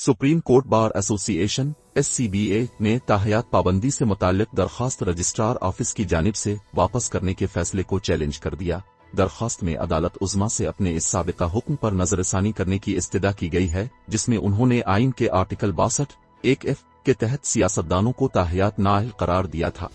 Supreme court bar association (SCBA) ने ताहयात पाबंदी से मुताल्लिक दरखास्त रजिस्ट्रार ऑफिस की जानिब से वापस करने के फैसले को चैलेंज कर दिया। दरखास्त में अदालत उज़्मा से अपने इस साबिका हुक्म पर नजरसानी करने की इस्तदा की गई है, जिसमें उन्होंने आइन के आर्टिकल 62(1)(f) के तहत सियासतदानों को ताहयात नाअहल करार दिया था।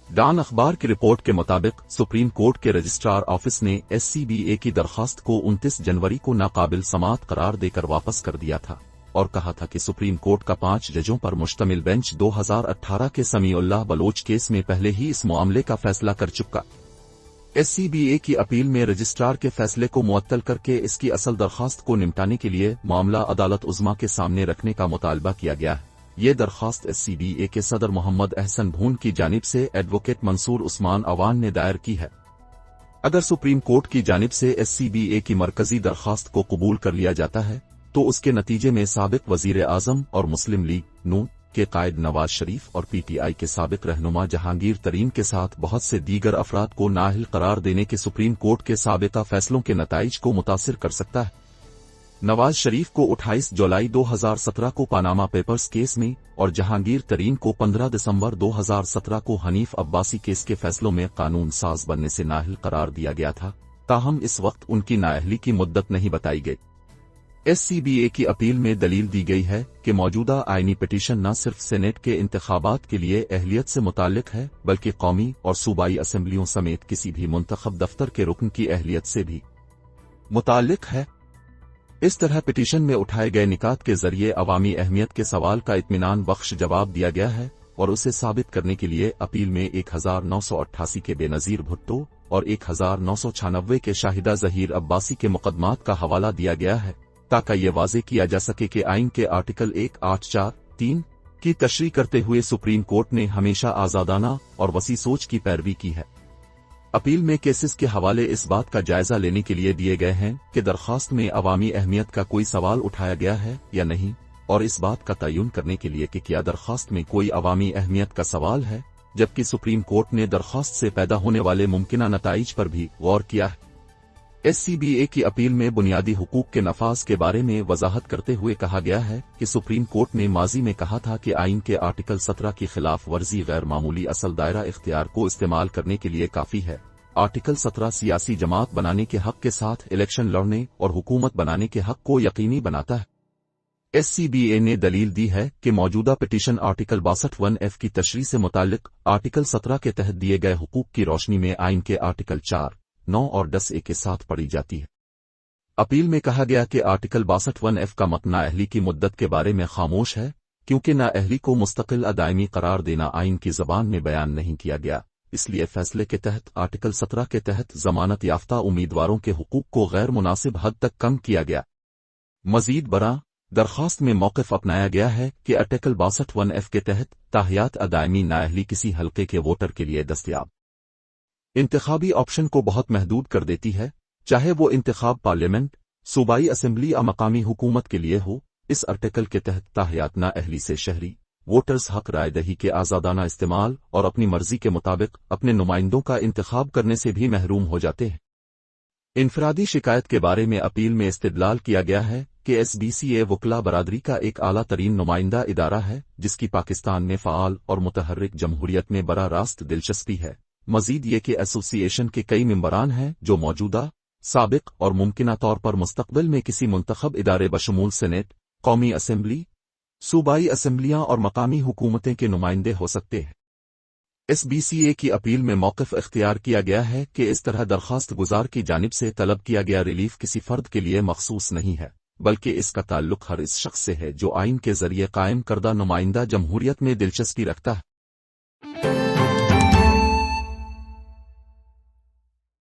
डॉन अखबार की रिपोर्ट के मुताबिक सुप्रीम कोर्ट के रजिस्ट्रार ऑफिस ने SCBA की दरखास्त को 29 जनवरी को नाकाबिल समाअत करार देकर वापस कर दिया था और कहा था कि सुप्रीम कोर्ट का 5 जजों पर मुश्तमिल बेंच 2018 के समीउल्लाह बलोच केस में पहले ही इस मामले का फैसला कर चुका। SCBA की अपील में रजिस्ट्रार के फैसले को मुअत्तल करके इसकी असल दरखास्त को निपटाने के लिए मामला अदालत उज़्मा के सामने रखने का मुतालबा किया गया है। ये दरखास्त SCBA के सदर मोहम्मद अहसन भून की जानिब से एडवोकेट मंसूर उस्मान अवान ने दायर की है। अगर सुप्रीम कोर्ट की जानिब से SCBA की मरकजी दरखास्त को कबूल कर लिया जाता है तो उसके नतीजे में साबिक वजीर आजम और मुस्लिम लीग नून के कायद नवाज शरीफ और PTI के साबिक रहनुमा जहांगीर तरीन के साथ बहुत से दीगर अफराद को नाअहल करार देने के सुप्रीम कोर्ट के साबिका फैसलों के नताइज को मुतासिर कर सकता है। नवाज शरीफ को 28 जुलाई 2017 को पानामा पेपर्स केस में और जहांगीर तरीन को 15 दिसंबर 2017 को हनीफ अब्बासी केस के फैसलों में कानून साज बनने से नाअहल करार दिया गया था, ताहम इस वक्त उनकी नाअहली की मुद्दत नहीं बताई गई। SCBA की अपील में दलील दी गई है कि मौजूदा आईनी पिटीशन न सिर्फ सेनेट के इंतखाबात के लिए अहलियत से मुताल्लिक है बल्कि कौमी और सूबाई असेंबलियों समेत किसी भी मुंतखब दफ्तर के रुकन की अहलियत से भी मुताल्लिक है। इस तरह पिटीशन में उठाए गए निकात के जरिए अवामी अहमियत के सवाल का इत्मीनान बख्श जवाब दिया गया है और उसे साबित करने के लिए अपील में 1988 के बेनजीर भुट्टो और 1996 के शाहिदा जहीर अब्बासी के मुकदमात का हवाला दिया गया है ताकि ये वाज़े किया जा सके कि आइन के आर्टिकल 1843 की तशरीह करते हुए सुप्रीम कोर्ट ने हमेशा आजादाना और वसी सोच की पैरवी की है। अपील में केसेस के हवाले इस बात का जायजा लेने के लिए दिए गए हैं कि दरखास्त में अवामी अहमियत का कोई सवाल उठाया गया है या नहीं, और इस बात का तयन करने के लिए कि क्या दरखास्त में कोई अवामी अहमियत का सवाल है, जबकि सुप्रीम कोर्ट ने दरखास्त से पैदा होने वाले मुमकिना नताइज पर भी गौर किया है। SCBA की अपील में बुनियादी हुकूक के नफाज के बारे में वजाहत करते हुए कहा गया है कि सुप्रीम कोर्ट ने माजी में कहा था कि आइन के आर्टिकल 17 की खिलाफ वर्जी गैर मामूली असल दायरा इख्तियार को इस्तेमाल करने के लिए काफी है। आर्टिकल 17 सियासी जमात बनाने के हक के साथ इलेक्शन लड़ने और हुकूमत बनाने के हक को यकीनी बनाता है। SCBA ने दलील दी है कि मौजूदा पिटीशन आर्टिकल 62(1)(f) की तशरीह से मुताल्लिक आर्टिकल 17 के तहत दिए गए हुकूक की रोशनी में आइन के आर्टिकल 4, 9 और 10(a) के साथ पढ़ी जाती है। अपील में कहा गया कि आर्टिकल 62(1)(f) का मत नाअहली की मुद्दत के बारे में खामोश है क्योंकि नाअहली को मुस्तकिल अदायमी करार देना आइन की जबान में बयान नहीं किया गया, इसलिए फैसले के तहत आर्टिकल 17 के तहत जमानत याफ्ता उम्मीदवारों के हुकूक को गैर मुनासिब हद तक कम किया गया। मजीद बरा दरखास्त में मौक़िफ़ अपनाया गया है कि आर्टिकल 62(1)(f) के तहत ताहयात अदायमी नाअहली किसी हल्के के वोटर के लिए दस्तयाब इंतखाबी ऑप्शन को बहुत महदूद कर देती है, चाहे वो इंतखाब पार्लियामेंट, सूबाई असेंबली या मकामी हुकूमत के लिए हो। इस आर्टिकल के तहत ताहयात नाअहली से शहरी वोटर्स हक राय दही के आज़ादाना इस्तेमाल और अपनी मर्जी के मुताबिक अपने नुमाइंदों का इंतखाब करने से भी महरूम हो जाते हैं। इनफरादी शिकायत के बारे में अपील में इस्तिदलाल किया गया है कि SBCA वकला बरादरी का एक आला तरीन नुमाइंदा इदारा है जिसकी पाकिस्तान में फ़ाल और मुतहर्रिक जमहूरियत में बरा रास्त दिलचस्पी है। मजीद ये कि एसोसिएशन के कई मेंबरान हैं जो मौजूदा, साबिक और मुमकिना तौर पर मुस्तकबिल में किसी मुंतखब इदारे बशमूल सेनेट, कौमी असेंबली, सूबाई असेंबलियां और मकामी हुकूमतें के नुमाइंदे हो सकते हैं। SBCA की अपील में मौक़िफ़ इख्तियार किया गया है कि इस तरह दरखास्त गुजार की जानिब से तलब किया गया रिलीफ किसी फर्द के लिए मखसूस नहीं है, बल्कि इसका ताल्लुक हर इस शख्स से है जो आइन के जरिए कायम करदा नुमाइंदा जमहूरियत में दिलचस्पी रखता है।